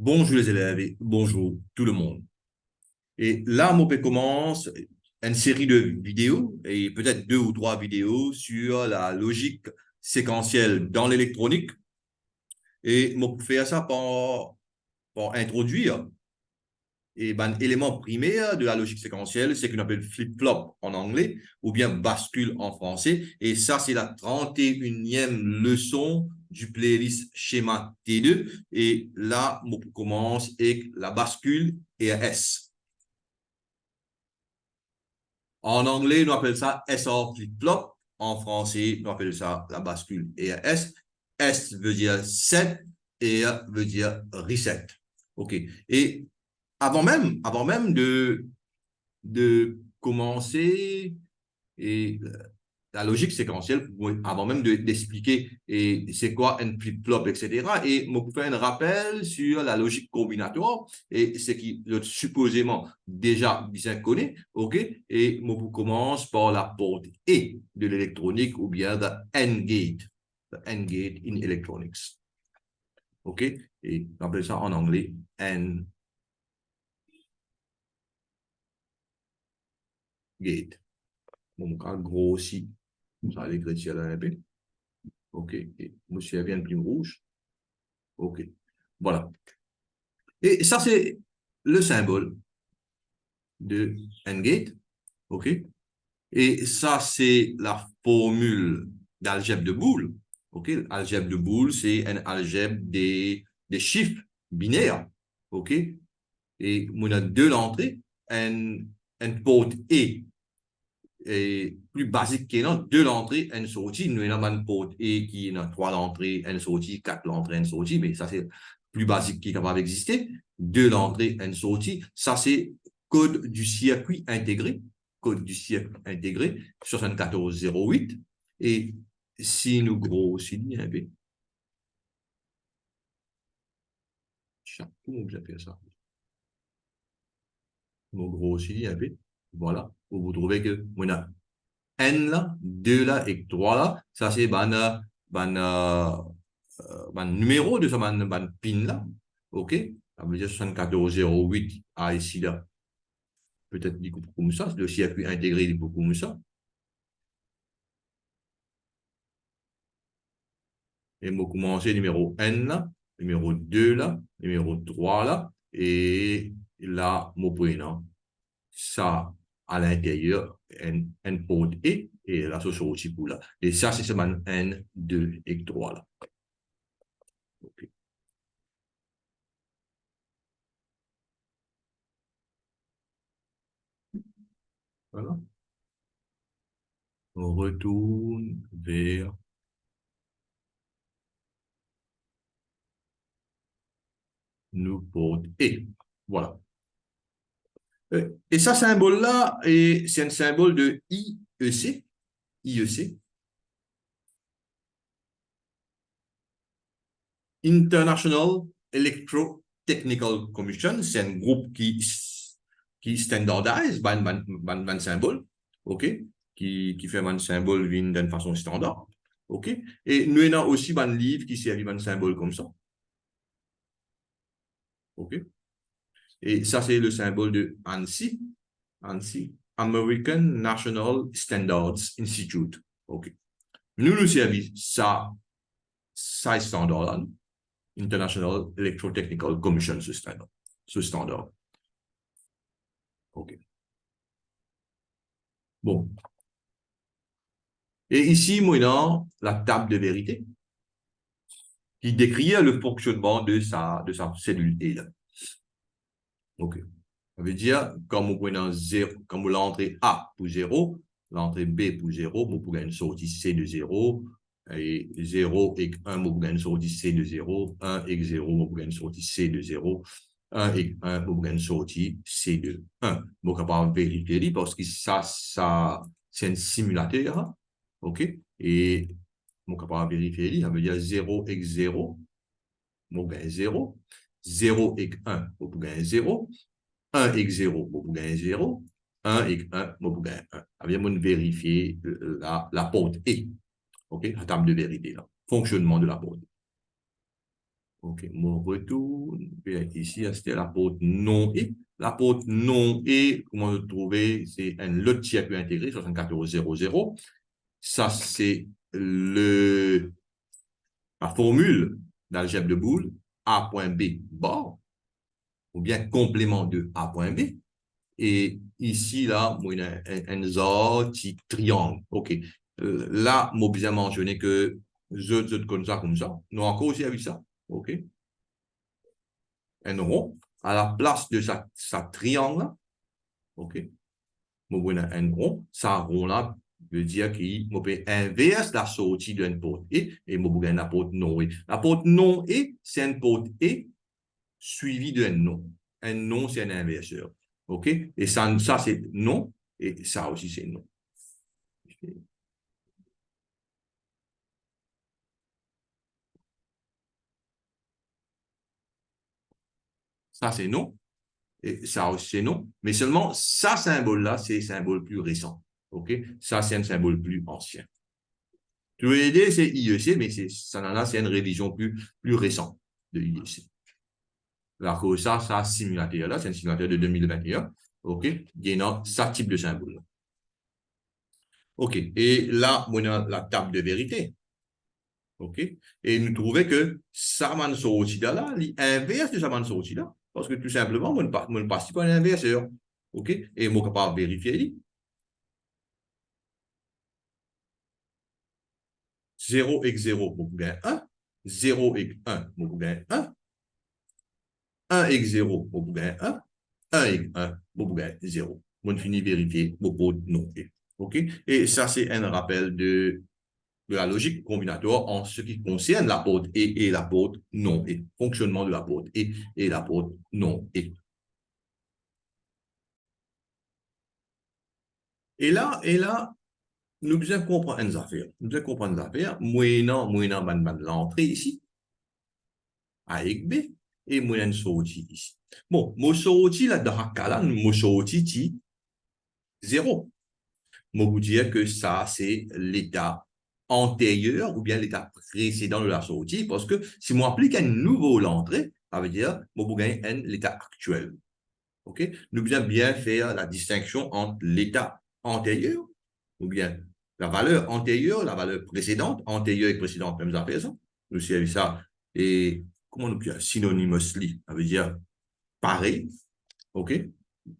Bonjour les élèves et bonjour tout le monde. Et là, mon père commence une série de vidéos et peut-être deux ou trois vidéos sur la logique séquentielle dans l'électronique. Et mon pour faire ça pour introduire un élément primaire de la logique séquentielle, c'est qu'on appelle flip-flop en anglais ou bien bascule en français. Et ça, c'est la 31e leçon du playlist schéma T2. Et là, on commence avec la bascule et un S. En anglais, on appelle ça SR flip-flop. En français, on appelle ça la bascule et un S. S veut dire set et R veut dire reset. OK. Et avant même de commencer et la logique séquentielle, avant même d'expliquer et c'est quoi un flip-flop, etc. Et je faire un rappel sur la logique combinatoire et ce qui est supposément déjà bien connu, ok? Et je commence par la porte E de l'électronique ou bien the AND gate in electronics, ok? Et on appelle ça en anglais AND gate. Bon, cas grossi, ça l'écrit là un peu. OK. Et monsieur vient de plume rouge. OK. Voilà. Et ça, c'est le symbole de N-gate. OK. Et ça, c'est la formule d'algèbre de Boole. OK. Algèbre de Boole, c'est un algèbre des chiffres binaires. OK. Et on a deux entrées, un porte E et plus basique qu'il y a deux entrées, une sortie. Nous avons une porte E qui a trois entrées, une sortie, quatre entrées, une sortie, mais ça c'est plus basique qui est capable d'exister. Deux entrées, une sortie. Ça c'est code du circuit intégré. Code du circuit intégré, 7408. Et si nous grossissons un peu, comment j'appelle ça? Nous grossissons un peu. Voilà. Vous trouvez que on a N là, 2 là et 3 là, ça c'est ban numéro de ce ban pin là. OK? Ça veut dire 7408 à ici là. Peut-être du coup comme ça, le circuit intégré du coup comme ça. Et on commencer numéro N là, numéro 2 là, numéro 3 là, et là, mon prénom. Ça à l'intérieur, un port et la social aussi pour là. Et ça, c'est seulement N, 2 et 3 là. Okay. Voilà. On retourne vers nos portes et voilà. Et ça symbole-là, c'est un symbole de IEC. IEC. International Electrotechnical Commission. C'est un groupe qui standardise un symbole. OK? Qui fait un symbole d'une façon standard. OK? Et nous avons aussi un livre qui sert un symbole comme ça. OK? Et ça, c'est le symbole de ANSI. ANSI, American National Standards Institute. OK. Nous servons ça est standard là. International Electrotechnical Commission, ce standard. Ce standard. OK. Bon. Et ici, maintenant, la table de vérité qui décrit le fonctionnement de sa cellule T. OK. Ça veut dire, quand vous prenez 0, quand vous l'entrée A pour 0, l'entrée B pour 0, vous pouvez une sortie C de 0, et 0 et 1, vous pouvez une sortie C de 0, 1 et 0, vous pouvez une sortie C de 0, 1 et 1, vous pouvez une sortie C de 1. Vous pouvez pas vérifier parce que ça, c'est un simulateur, OK? Et vous pouvez pas vérifier, ça veut dire 0 et 0, vous pouvez 0, 0 et 1, vous pouvez 0, 1 et 0, vous gagnez 0. 1 et 1, vous gagnez 1. Bien vérifier la porte E. OK? La table de vérité, là. Fonctionnement de la porte. OK, mon retourne. Ici, c'était la porte non et. La porte non et, comment le trouver? C'est un autre circuit intégré, 7400. Ça, c'est la formule d'algèbre de Boole, A point B bar, ou bien complément de A point B. Et ici, là, il y a un petit triangle. OK. Là, je bien mentionné que je comme ça. Nous encore aussi avec ça. OK. Un rond à la place de sa triangle. OK. Je un rond. Ça rond là veut dire qu'il inverse la sortie d'une porte et je la porte non et. La porte non et, c'est une porte et suivi d'un non. Un non, c'est un inverseur. OK? Et ça c'est non. Et ça aussi, c'est non. Ça, c'est non. Et ça aussi, c'est non. Mais seulement, ça symbole-là, c'est un symbole plus récent. OK? Ça, c'est un symbole plus ancien. Tu veux aider, c'est IEC, mais ça, c'est une révision plus récente de IEC. Alors que ça simulateur là, c'est un simulateur de 2021. OK? Il y a ça type de symbole. OK. Et là, on a la table de vérité. OK? Et nous trouvons que Saman Sorotida là, l'inverse de Saman Sorotida, parce que tout simplement, on ne passe pas un inverseur. OK? Et on est capable de vérifier. 0 et 0, on gagne 1. 0 et 1, on gagne 1. 1 et 0, on gagne 1. 1 et 1, on gagne 0. On finit de vérifier, on peut non. OK? Et ça, c'est un rappel de la logique combinatoire en ce qui concerne la porte et la porte non et. Fonctionnement de la porte et la porte non et. Et là, nous devons comprendre une affaire. Nous devons comprendre une affaire. Moyennant l'entrée ici, avec B, et moyennant sortie ici. Bon, mon sortie là, dans ce cas-là, mon sortie, c'est 0. Je vous dire que ça, c'est l'état antérieur ou bien l'état précédent de la sortie, parce que si on applique un nouveau l'entrée, ça veut dire que vous gagnez l'état actuel. OK? Nous devons bien faire la distinction entre l'état antérieur, ou bien la valeur antérieure, la valeur précédente, antérieure et précédente, même affaire ça. Nous savons ça. Et comment nous dire synonymously, ça veut dire pareil, OK?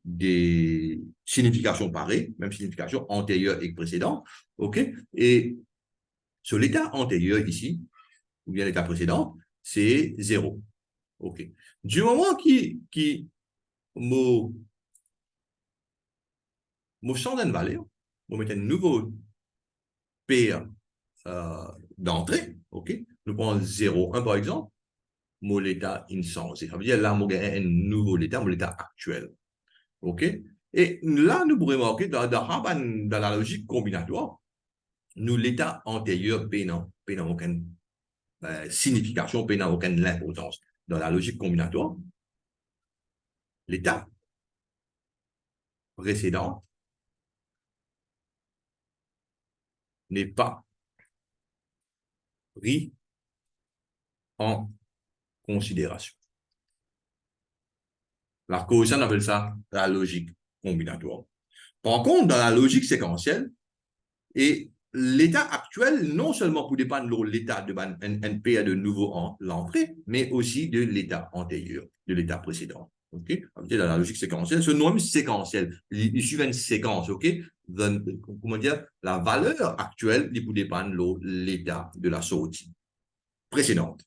Des significations pareilles, même signification antérieure et précédente, OK? Et sur l'état antérieur ici, ou bien l'état précédent, c'est 0. OK. Du moment qui mot change de valeur, on met un nouveau paire d'entrée, OK? Nous prenons 0, 1 par exemple, mon l'état insensé. Ça veut dire là, on gagne un nouveau état, l'état actuel. OK? Et là, nous pourrions remarquer dans la logique combinatoire, nous, l'état antérieur n'a aucune signification, n'a aucune importance. Dans la logique combinatoire, l'état précédent n'est pas pris en considération. La cause, on appelle ça la logique combinatoire. Par contre, dans la logique séquentielle, et l'état actuel, non seulement pour dépendre de l'état de NP de nouveau en l'entrée, mais aussi de l'état antérieur, de l'état précédent. OK? Dans la logique séquentielle, ce nom est séquentiel. Il suit une séquence, OK? Comment dire? La valeur actuelle, il peut dépendre de l'état de la sortie précédente.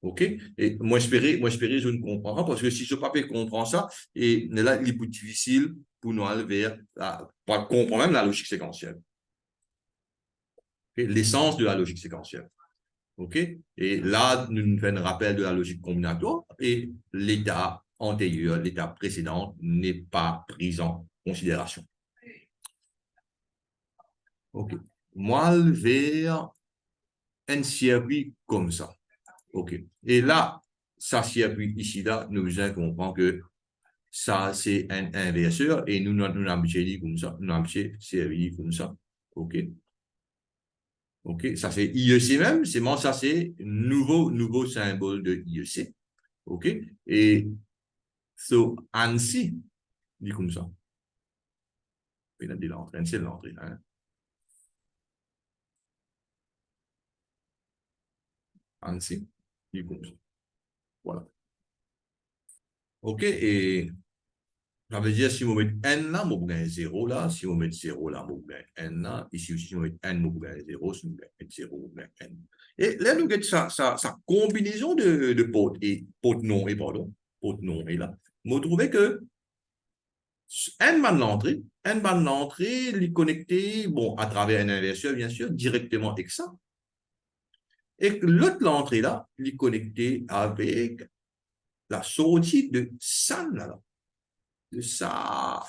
OK? Et moi, j'espérais, je ne comprends pas, parce que si ce papier comprend ça, et là, il est plus difficile pour nous aller vers, pour comprendre même la logique séquentielle. L'essence de la logique séquentielle. OK? Et là, nous faisons un rappel de la logique combinatoire et l'état antérieur, l'état précédent n'est pas pris en considération. OK. Moi, vers un circuit comme ça. OK. Et là, ça circuit ici, là, nous allons comprendre que ça, c'est un inverseur et nous avons dit comme ça. Nous avons servi comme ça. OK. OK, ça c'est IEC même, c'est moi, ça c'est nouveau symbole de IEC. OK, et so ANSI, dit comme ça. Il a dit l'entrée, c'est l'entrée. Hein. ANSI, dit comme ça. Voilà. OK, et ça veut dire si vous mettez n là, vous gagnez 0 là. Si vous mettez 0 là, vous gagnez n là. Ici aussi, si vous mettez n, vous gagnez 0. Si vous gagnez 0, vous gagnez n. Et là, nous avons sa combinaison de portes et portes non et pardon, portes non et là. Vous trouvez que n bande l'entrée, n bande l'entrée, les connecter, bon, à travers un inverseur, bien sûr, directement avec ça. Et l'autre l'entrée là, les connecter avec la sortie de ça là. De ça,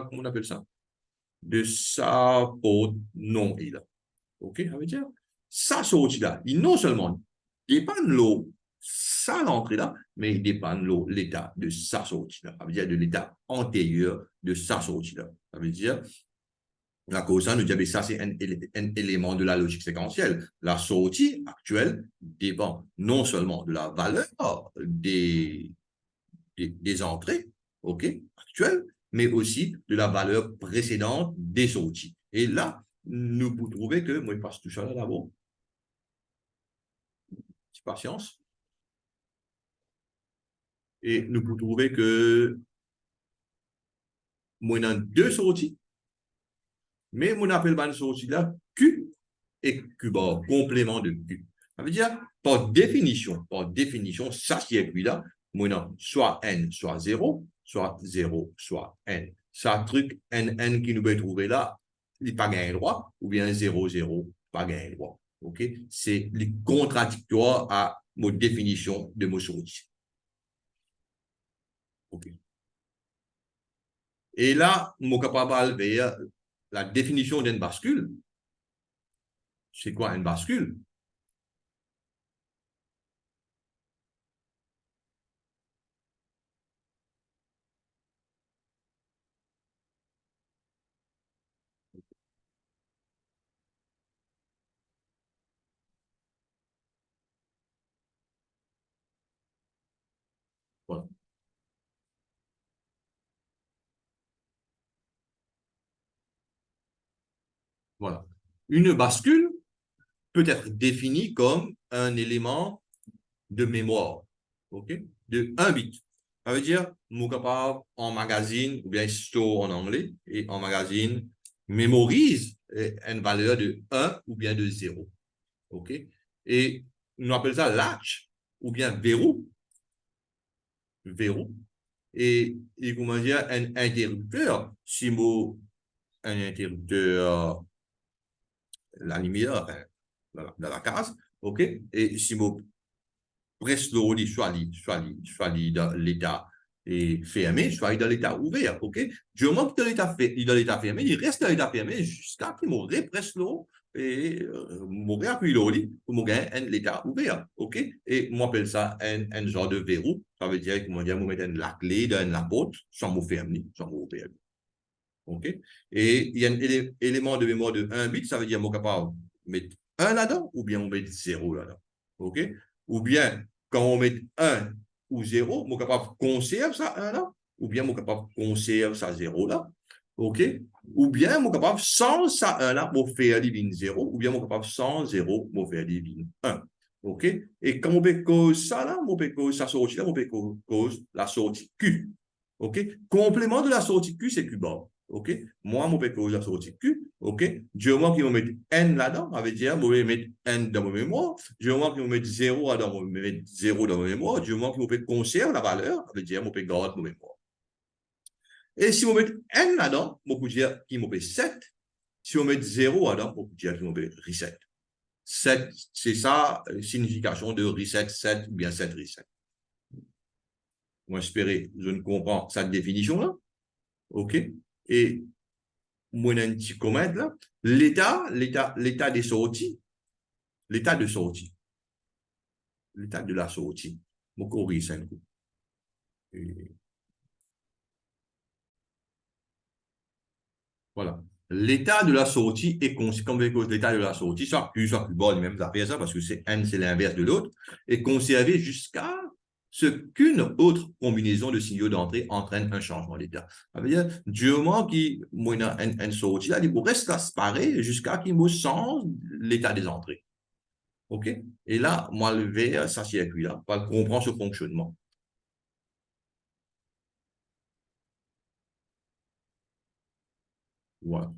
comment on appelle ça? De sa porte non et là. OK, ça veut dire, ça sortie là, il non seulement dépend de l'eau, ça l'entrée là, mais il dépend de l'eau, l'état de sa sortie là. Ça veut dire de l'état antérieur de sa sortie là. Ça veut dire, la cause ça, nous disons, ça c'est un élément de la logique séquentielle. La sortie actuelle dépend non seulement de la valeur des entrées, OK, actuelles, mais aussi de la valeur précédente des sorties. Et là, nous pouvons trouver que, moi, je passe tout ça là d'abord, petite patience, et nous pouvons trouver que, moi, dans deux sorties, mais on appelle une sortie là Q et Q bar, complément de Q. Ça veut dire, par définition, ça circuit-là, moi, soit N, soit 0, soit 0, soit N. Ça truc N qui nous peut trouver là, il n'est pas gagné droit, ou bien 0, 0, pas gagné droit. OK? C'est contradictoire à mon définition de mon sortie. OK? Et là, mon capable de la définition d'une bascule. C'est quoi une bascule? Voilà. Voilà. Une bascule peut être définie comme un élément de mémoire, OK, de 1 bit. Ça veut dire, mon capable en magazine, ou bien store en anglais, et en magazine, mémorise une valeur de 1 ou bien de 0. OK? Et on appelle ça latch, ou bien verrou, verrou. Et comment dire, un interrupteur, si mot, un interrupteur, la lumière, enfin, dans la case, OK? Et si mot presto li soit dans l'état fermé, soit dans l'état ouvert, OK? Du moment que dans l'état fermé, il reste dans l'état fermé jusqu'à ce qu'il mourrait presto et mourir appuyer l'oli pour mourir en l'état ouvert, OK? Et moi, appelle ça un genre de verrou. Ça veut dire que moi, je mettre la clé dans la porte sans me fermer, sans me ouvrir. OK? Et il y a un élément de mémoire de 1 bit, ça veut dire que je suis capable de mettre 1 là-dedans ou bien on met 0 là-dedans. OK? Ou bien, quand on met 1 ou 0, je suis capable de conserver ça 1 là, ou bien je suis capable de conserver ça 0 là. OK? Ou bien je suis capable sans ça 1 là pour faire divine 0, ou bien je suis capable sans 0 pour faire divine 1. OK? Et quand on peut cause ça là, on peut cause ça sortie là, on peut cause la sortie Q. OK? Complément de la sortie Q, c'est Q bar. OK? Moi, je peux la sortie Q. OK? Je vois qu'ils vont mettre N là-dedans. Ça veut dire, je vais mettre N dans ma mémoire. Je vois qu'ils vont mettre 0 là-dedans. Je vais mettre 0 dans ma mémoire. Je vois qu'ils vont conserver la valeur. Ça veut dire, je peux garder ma mémoire. Et si on met N là-dedans, je peux dire qu'ils vont 7. Si on met 0 là-dedans, je peux dire qu'ils vont reset. 7, c'est ça, la signification de reset 7 ou bien 7 reset. Moi, j'espérais, je ne comprends cette définition-là. OK? Et moi, un petit comment là, l'état des sorties, l'état de sortie, l'état de la sortie, mon corrige un coup. Et voilà. l'état de la sortie est conservé, comme l'état de la sortie, soit Q bar, les mêmes affaires, ça, parce que c'est N, c'est l'inverse de l'autre, est conservé jusqu'à ce qu'une autre combinaison de signaux d'entrée entraîne un changement d'état. Ça veut dire, du moment qu'il y a une sortie, là, il reste là, pareil, jusqu'à qu'il me change l'état des entrées. OK? Et là, moi, le VR, ça circuit-là, va comprendre ce fonctionnement. Voilà.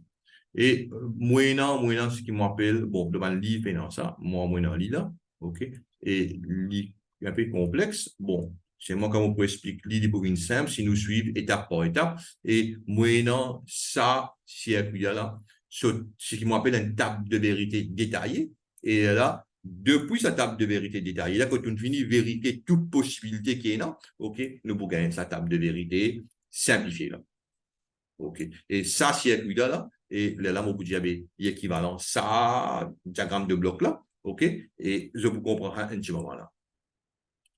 Et moyennant ce qui m'appelle, bon, devant le livre, et dans ça, moi, moyennant lit là, OK? Et lit un peu complexe, bon, c'est moi comme on peut expliquer l'idée pour une simple, si nous suivons étape par étape, et moyennant ça, circuit-là, ce qui m'appelle une table de vérité détaillée, et là, depuis sa table de vérité détaillée, là, quand on finit vérifier toute possibilité qui est là, OK, nous pouvons gagner sa table de vérité simplifiée là. OK. Et ça, circuit-là, là, et là, mon diabète est équivalent, ça, diagramme de bloc là, OK? Et je vous comprends un petit moment là.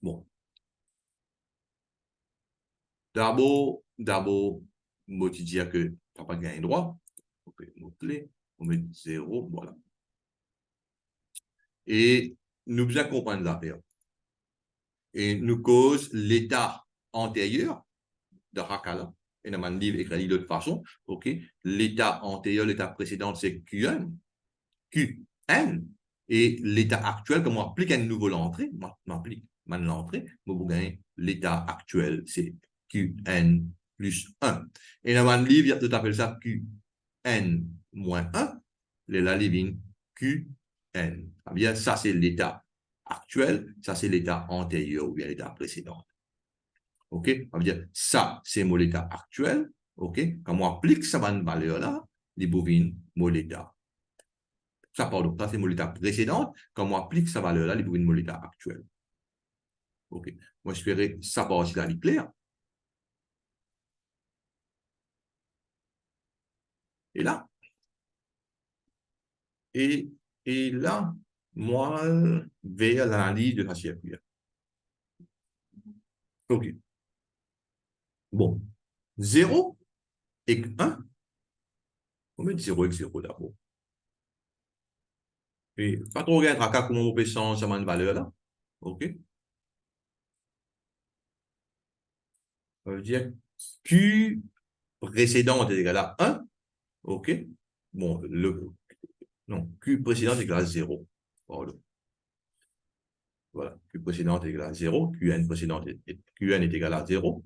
Bon. D'abord, moi, te dire que tu n'as pas gagné droit. OK, mot-clé, on met 0, voilà. Et nous bien comprendre l'affaire. Et nous cause l'état antérieur de Hakala. Et dans mon livre écrit de toute façon, OK? L'état antérieur, l'état précédent, c'est Qn. Qn. Et l'état actuel, comme on applique une nouvelle entrée, on applique maintenant l'entrée, vous gagnez l'état actuel, c'est Qn plus 1. Et dans mon livre, tu appelles ça Qn moins 1. Là, il Qn. Ah bien, ça, c'est l'état actuel, ça, c'est l'état antérieur ou bien l'état précédent. OK? Ça veut dire, ça, c'est mon état actuel. OK? Quand on applique cette valeur-là, les bovines, mon état. Ça, pardon, ça, c'est mon état précédent. Quand on applique cette valeur-là, les bovines, mon état actuel. OK? Moi, j'espérais ça va aussi là, clair. Et là, et, et là, moi, vers l'analyse de la circuit. OK. Bon. 0 et 1. On met 0 et 0 d'abord. Et pas trop regarder à comment on peut changer cette valeur-là. OK? Ça veut dire Q précédent est égal à 1. OK? Bon, non, Q précédent est égal à 0. Pardon. Voilà, Q précédent est égal à 0. Qn précédent Qn est égal à 0.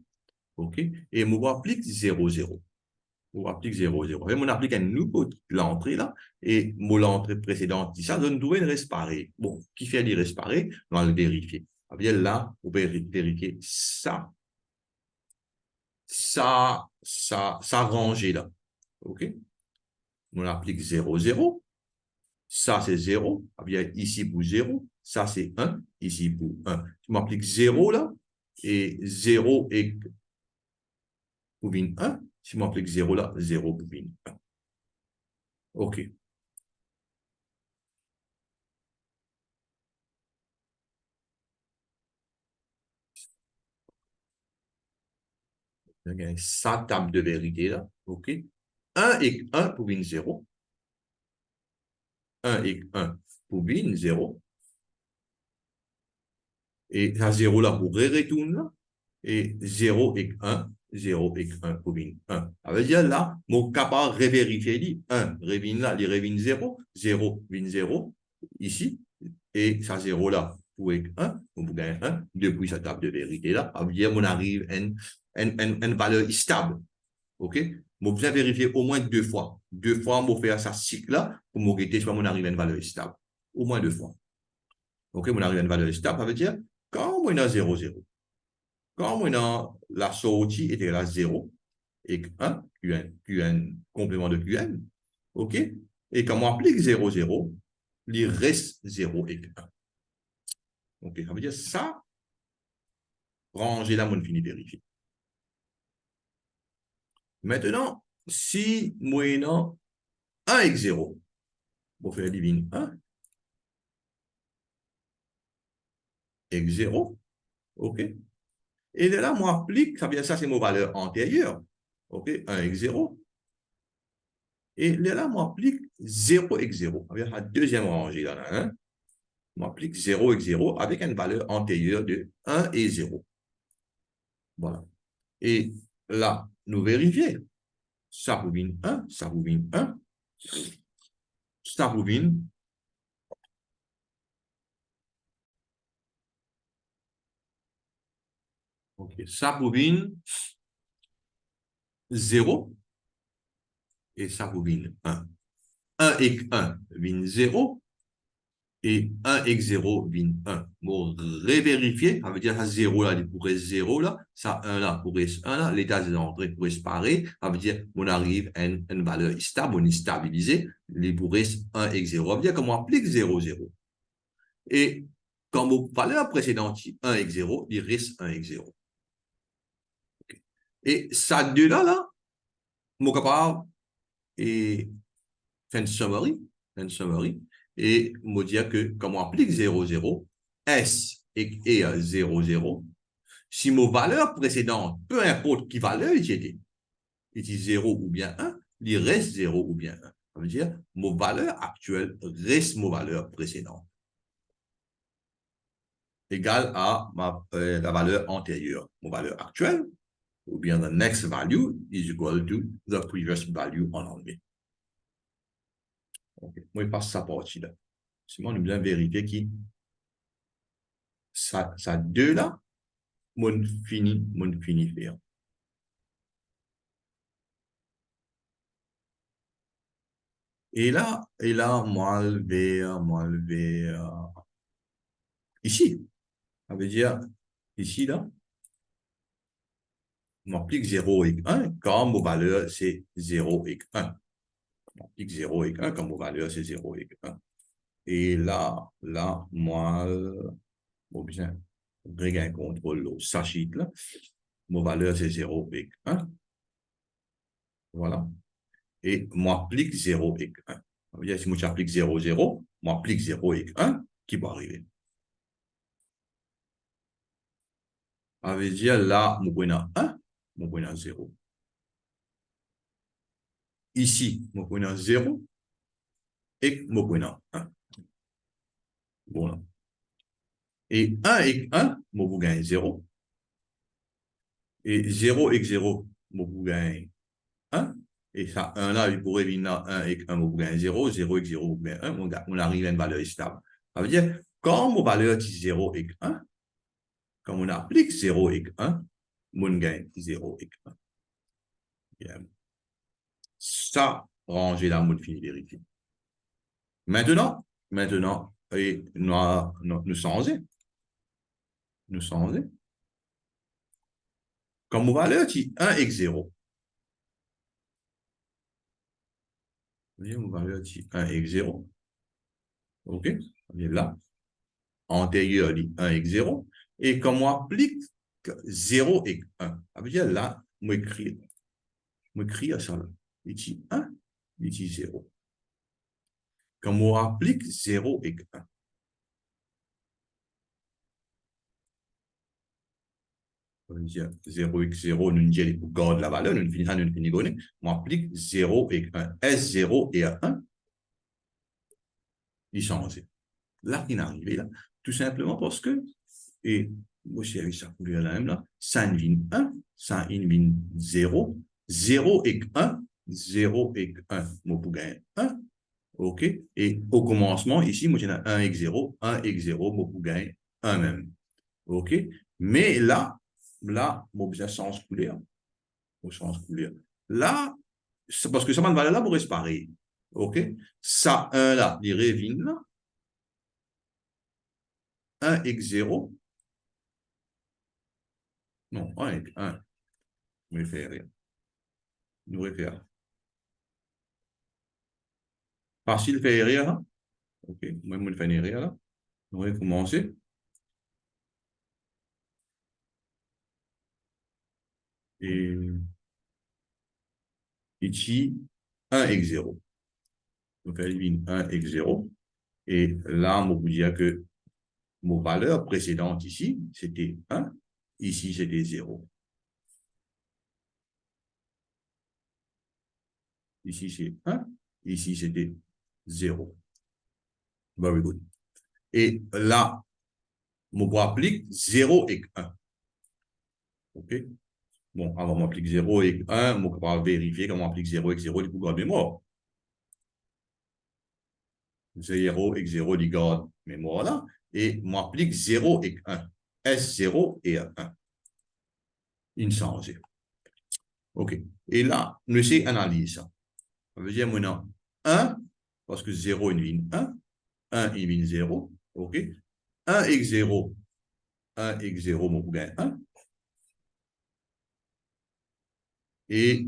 OK? Et on applique 0, 0. On applique 0, 0. Et on applique un nouveau l'entrée là. Et l'entrée précédente, ça donne trouver une reste pareille. Bon, qui fait des restes pareils? On va le vérifier. Bien là, on peut vérifier ça. Ça rangé là. OK? On applique 0, 0. Ça, c'est 0. Bien, ici pour 0. Ça, c'est 1. Ici pour 1. Je m'applique 0 là. Et 0 est pour 1. Si je m'applique 0 là, 0 pour 1. OK. Sa table de vérité là. OK. 1 et 1 pour 0. 1 et 1 pour 0. Et la 0 là pour retourner là. Et 0 et 1, 0 et 1 pour 1. Ça veut dire là, mon capable de vérifier 1, revient là, il revient 0, 0, 0, ici, et ça 0 là pour 1, on gagne 1, depuis sa table de vérité là, ça veut dire qu'on arrive à une valeur stable. OK? Moi, vous avez vérifié au moins 2 fois. 2 fois, on faire ça cycle là, pour m'arrêter, soit on arrive à une valeur stable. Au moins 2 fois. OK? On arrive à une valeur stable, ça veut dire, quand on a 0, 0, quand on a la sortie était à 0 et 1, Qn, complément de Qn, OK? Et quand on applique 0, 0, il reste 0 et 1. OK, ça veut dire ça, ranger là, on finit vérifier. Maintenant, si moyennant 1 et 0, on fait la divine 1 et 0, OK? Et de là, moi, applique, ça veut dire ça, c'est mon valeur antérieure, OK? 1 et 0. Et là, on applique 0 x 0. Avec la deuxième rangée, là, hein, on applique 0 x 0 avec une valeur antérieure de 1 et 0. Voilà. Et là, nous vérifions. Ça revient 1, ça revient 1, ça revient. OK. Ça revient 0 et ça revient 1. 1 x 1 vient 0 et 1 x 0 vient 1. Bon, revérifier, ça veut dire que 0 là, il pourrait 0 là, ça 1 là pourrait 1 là, l'état des entrées pourrait se parer, ça veut dire qu'on arrive à une valeur stable, on est stabilisé, il pourrait 1 x 0. Ça veut dire qu'on applique 0, 0. Et comme aux valeurs précédentes, 1 x 0, il reste 1 x 0. Okay. Et ça deux là, mon capable et fait une summary, et me dire que comme on applique 0, 0, S est à 0, 0, si mon valeur précédente, peu importe qui valeur il était 0 ou bien 1, il reste 0 ou bien 1. Ça veut dire mon valeur actuelle reste mon valeur précédente, égale à la valeur antérieure. Mon valeur actuelle, ou bien the next value is equal to the previous value en anglais. Okay. Moi, je passe sa partie-là. Sinon, on a bien vérifier qui ça deux là, mon fini faire. Et là, moi, le vers ici. Ça veut dire, ici, là, on applique 0 et 1 quand mon valeur, c'est 0 et 1. On applique 0 et 1 quand mon valeur, c'est 0 et 1. Et là, moi, bon, bien, regain contrôle, sachit, là, mon valeur, c'est 0 et 1. Voilà. Et moi, applique 0 et 1. Ça veut dire, si moi, j'applique 0, 0, moi, applique 0 et 1, qui va arriver? Ça veut dire, là, mon point 1, mon point 0. Ici, mon point 0 et mon point 1. Voilà. Et 1 et 1, mon point 0. Et 0 et 0, mon point 1. Et ça, 1 là, il pourrait venir 1 et 1, mon point 0, 0 et 0, mon point 1, on arrive à une valeur stable. Ça veut dire, quand mon valeur est 0 et 1, quand on applique 0 et 1, mon gain 0 et 1. Bien. Ça, ranger la mode fini vérifié. Maintenant, et nous changer. Nous changer. Comme valeur, c'est 1 et 0. Mon valeur, c'est 1 et 0. OK? Là, antérieur, 1 et 0. Et comme on applique 0 et 1, ça veut dire là, moi écris ça là. Ici 1, ici 0. Comme on applique 0 et 1. 0 x 0, nous garde la valeur, nous finissons, on applique 0 et 1. S0 et 1, ils changent. Là, il est arrivé là, tout simplement parce que, et moi, j'ai ça pour lui là, ça vient 1, ça vient 0, 0 et 1, 0 et 1, moi, pour gagner 1, OK? Et au commencement, ici, moi, j'ai 1 et 0, 1 et 0, moi, pour gagner 1 même. OK? Mais là, mon besoin change couleur. Mon change couleur. Là, c'est parce que ça m'a valeur là pour rester pareil. OK? Ça, 1 là, il revient là. 1 x 0. Non, 1 x 1. Nous réfère rien. Nous réfère. Facile fait rien là. OK. Moi, je fais rien là. Nous allons commencer. Et ici, 1 x 0. Donc, elle élimine 1 x 0. Et là, on vous dire que mon valeur précédente ici, c'était 1. Ici, c'était 0. Ici, c'est 1. Ici, c'était 0. Very good. Et là, je applique 0 et 1. OK? Bon, avant m'applique 0 et 1, je vais vérifier comment on applique 0 et 0 du coup, garde mémoire. 0 et 0 du garde mémoire là. Et m'applique 0 et 1. S0 et 1. Inchangé. OK. Et là, nous essayons d'analyser ça. Ça veut dire maintenant 1, parce que 0 est une 1, 1 est une 0. OK. 1 et 0, 1 et 0, mon gain 1. Et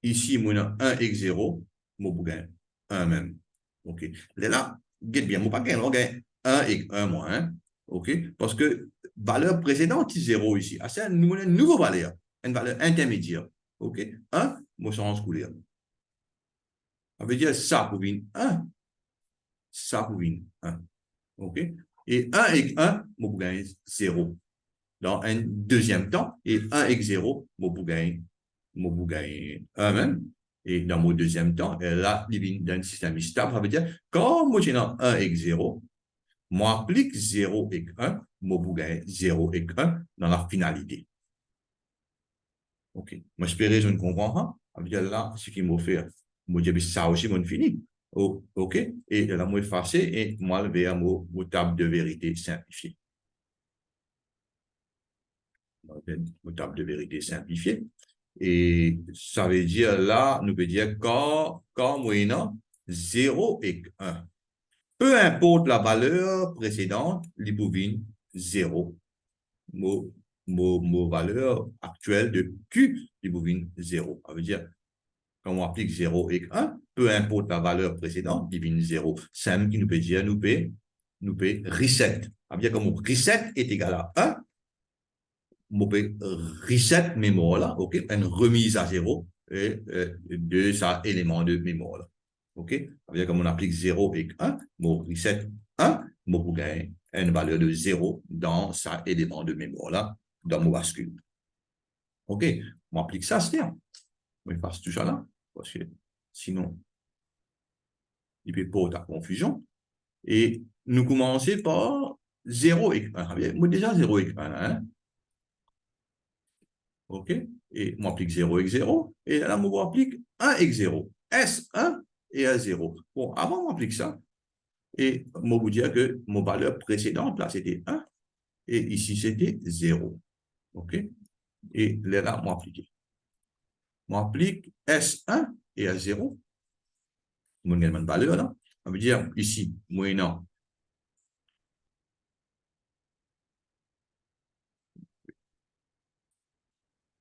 ici, maintenant 1 et 0, mon gain 1 même. OK. Là, get bien, mon pas gain, on gagne 1 et 1 moins 1. OK. Parce que valeur précédente, 0 ici. C'est une nouvelle valeur, une valeur intermédiaire. OK. 1, moi, change couleur. Ça veut dire ça pour venir 1, ça pour venir 1. OK? Et 1 et 1, moi, pour gagner 0. Dans un deuxième temps, et 1 et 0, moi, pour gagner 1 même. Et dans mon deuxième temps, là, il vient d'un système stable. Ça veut dire, quand moi, j'ai 1 et 0, moi, applique 0 et 1, moi, pour gagner 0 et 1 dans la finalité. OK. Moi, j'espère que je ne comprends pas. Ça veut dire là, ce qu'il m'a fait, moi, je dis, ça aussi, moi, fini. Oh, OK. Et là, moi, effacé et moi, je vais à mon table de vérité simplifiée. Mon table de vérité simplifiée. Et ça veut dire là, nous peut dire quand moyennant 0 et 1. Peu importe la valeur précédente, l'hypovine 0. Mon valeur actuelle de Q, l'hypovine 0. Ça veut dire quand on applique 0 et 1, peu importe la valeur précédente, divine 0. C'est qui nous peut dire, nous peut reset. Ça veut dire que mon reset est égal à 1, on peut reset mémoire là, ok, une remise à 0 et de ça élément de mémoire là. Ok, ça veut dire que on applique 0 et 1, mon reset 1, mon pour gagner une valeur de 0 dans ça élément de mémoire là, dans mon bascule. Ok, on applique ça, c'est bien. On passe tout ça là, parce que sinon, il peut pas ta confusion. Et nous commençons par 0 et 1. Moi, déjà 0 et 1, hein? OK? Et on applique 0 et 0. Et là, on applique 1 et 0. S1 et A0. Bon, avant, on applique ça. Et moi, vous dire que mon valeur précédente, là, c'était 1. Et ici, c'était 0. OK? Et là, on applique. On applique S1 et A0. Mon gagne de valeur, là. Ça veut dire, ici, moyennant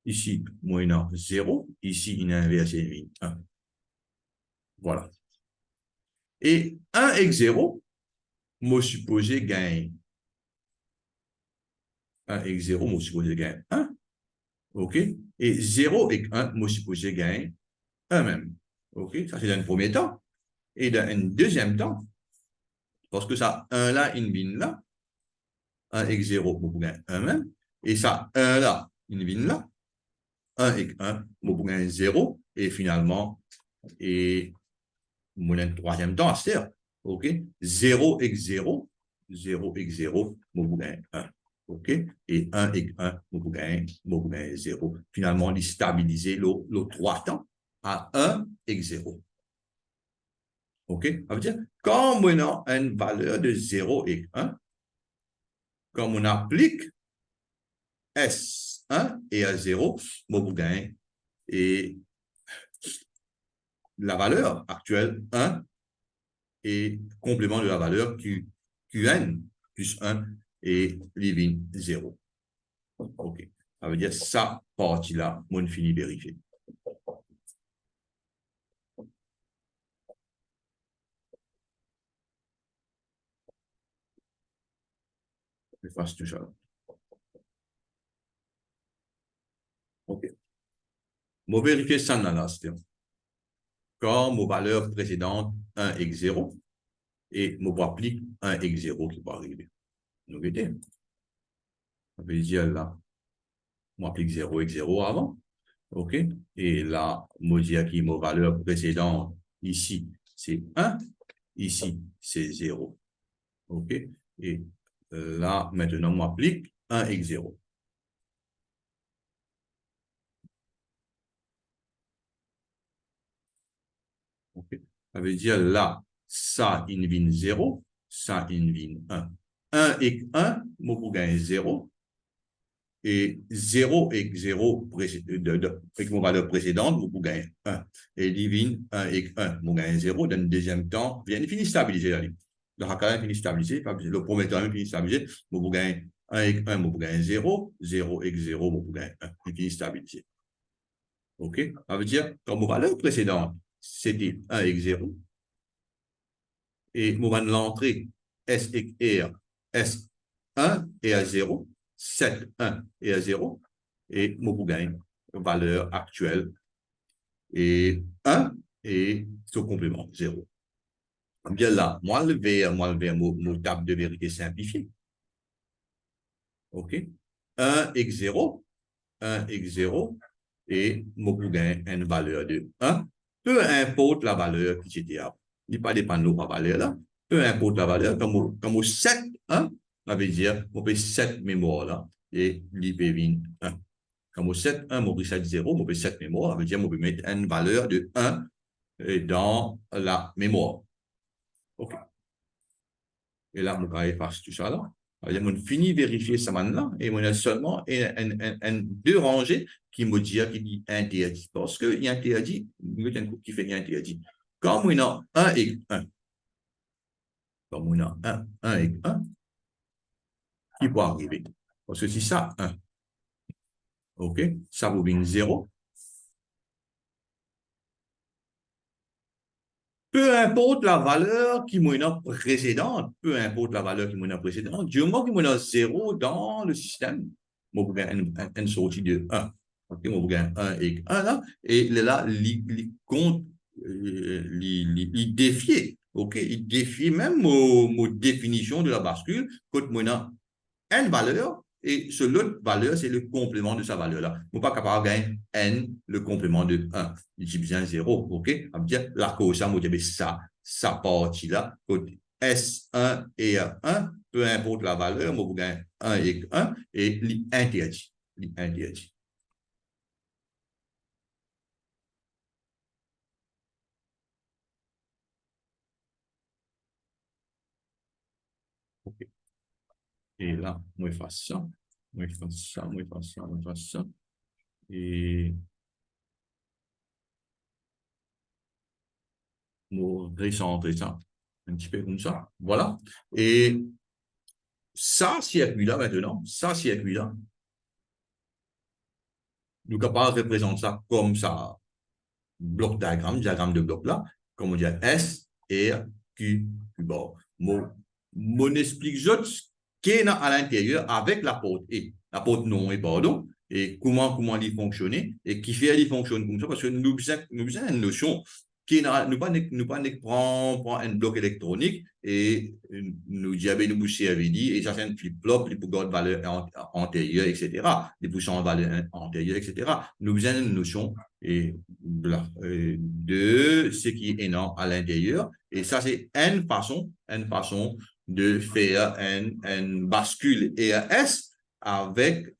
ici, moyennant 0. Ici, il est inversé 1. Voilà. Et 1 et 0, moi, supposé gagne 1 et 0, moi, supposé gagne 1. OK? Et 0 et 1, moi, supposé gagne 1 même. OK? Ça, c'est dans le premier temps. Et dans un deuxième temps, parce que ça, 1 là, une vine là, 1 et 0, moi, pour gagner 1 même. Et ça, 1 là, une vine là, 1 et 1, moi, pour gagner 0. Et finalement, et mon troisième temps, c'est-à-dire, OK? 0 et 0, 0 et 0, moi, pour gagner 1. OK? Et 1 et 1, vous gagnez 0. Finalement, il stabilise le 3 temps à 1 et 0. OK? Ça veut dire, quand on a une valeur de 0 et 1, quand on applique S1 et A0, vous gagnez et la valeur actuelle 1 est complément de la valeur QN plus 1 et living 0. OK. Ça veut dire ça partie-là, on finit de vérifier. Je fasse tout ça. OK. Je vais vérifier ça dans l'instant. Quand mon valeur précédente 1 et 0 et je applique 1 et 0 qui va arriver. Nous voyez? Ça veut dire là, on applique 0 et 0 avant. OK? Et là, moi, dis qui ma valeur précédente, ici, c'est 1. Ici, c'est 0. OK? Et là, maintenant, on applique 1 et 0. OK? Ça veut dire là, ça, il vient 0, ça, il vient 1. 1 et 1, moi, pour gagner 0. Et 0 et 0 avec mon valeur précédente, vous gagnez 1. Et divine 1 et 1, vous gagnez 0. Dans le deuxième temps, bien, il finit stabiliser la ligne. Le Hakka finit stabiliser, le premier temps, il finit stabiliser, vous gagnez 1 et 1, vous gagnez 0, 0 et 0, vous gagnez 1. Il finit stabiliser. OK? Ça veut dire, comme mon valeur précédente, c'était 1 et 0, et moment de l'entrée, S et R, S1 et à 0, 7, 1 et à 0, et mon gagne valeur actuelle et 1 et son complément 0. Bien là, moi le VR, mon table de vérité simplifiée. OK? 1 et 0, 1 et 0, et mon gagne une valeur de 1, peu importe la valeur qui était avant. Il n'y a pas dépendre de la valeur là. Peu importe la valeur, comme au 7, 1, ça veut dire, on peut 7 mémoire là, et l'IP 1. Comme au 7, 1, on peut 7, 0, on peut 7 mémoire, ça veut dire, on peut mettre une valeur de 1 dans la mémoire. OK. Et là, on va effacer tout ça là. On finit de vérifier ça maintenant et on a seulement deux rangées qui me disent qu'il dit interdit. Parce qu'il y a interdit, qui fait interdit. Quand on a 1 et 1, comme on a 1 et 1, qui peut arriver? Parce que si ça, 1, OK, ça vous vient 0. Peu importe la valeur qui m'a précédente, peu importe la valeur qui m'a précédente, du moment qu'il m'a 0 dans le système, moi, vous gagnez une sortie de 1. OK, moi, vous gagnez 1 et 1 là, et là, il compte, il défie, OK, il défie même ma définition de la bascule, quand moi, n valeur, et ce l'autre valeur, c'est le complément de sa valeur-là. On n'est pas capable de gagner n, le complément de 1. Il dit bien 0, OK? Ça veut dire, la cause, ça, sa partie-là, S1 et 1, peu importe la valeur, vous gagnez 1 et 1, et l'interdit. L'interdit. OK. Et là, moi, je fais ça. Moi, je fais ça, moi, je fais ça, moi, je fais ça. Et moi, recentrer ça. Un petit peu comme ça. Voilà. Et ça, circuit-là, maintenant, ça, circuit-là, nous sommes capables de représenter ça comme ça, bloc diagramme de bloc là, comme on dit S, R, Q, Q bar. Mon explique ce qui est à l'intérieur avec la porte E, la porte non et pardon, et comment il fonctionne, et qui fait il fonctionne comme ça, parce que nous avons une notion qui nous pas prend un bloc électronique et nous avons nous avait dit et ça c'est un flip-flop pour garder valeur antérieure etc des puissants valeur antérieure etc nous avons une notion et de ce qui est énorme à l'intérieur et ça c'est une façon de faire une bascule ERS avec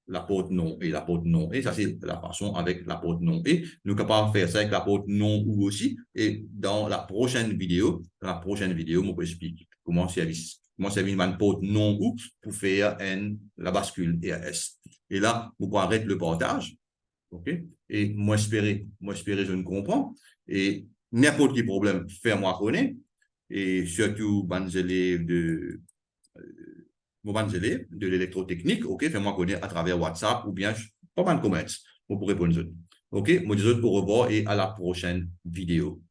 la porte non et la porte non. Et ça, c'est la façon avec la porte non. Et nous sommes capables de faire ça avec la porte non ou aussi. Et dans la prochaine vidéo, on peut expliquer comment servir une porte non ou pour faire la bascule ERS. Et là, vous pouvez arrêter le partage. OK? Et moi, espérer, je ne comprends. Et n'importe quel problème, fais-moi connaître. Et surtout, les élèves de l'électrotechnique, OK, fais-moi connaître à travers WhatsApp ou bien pas mal de commentaires pour répondre. OK, moi, je vous dis au revoir et à la prochaine vidéo.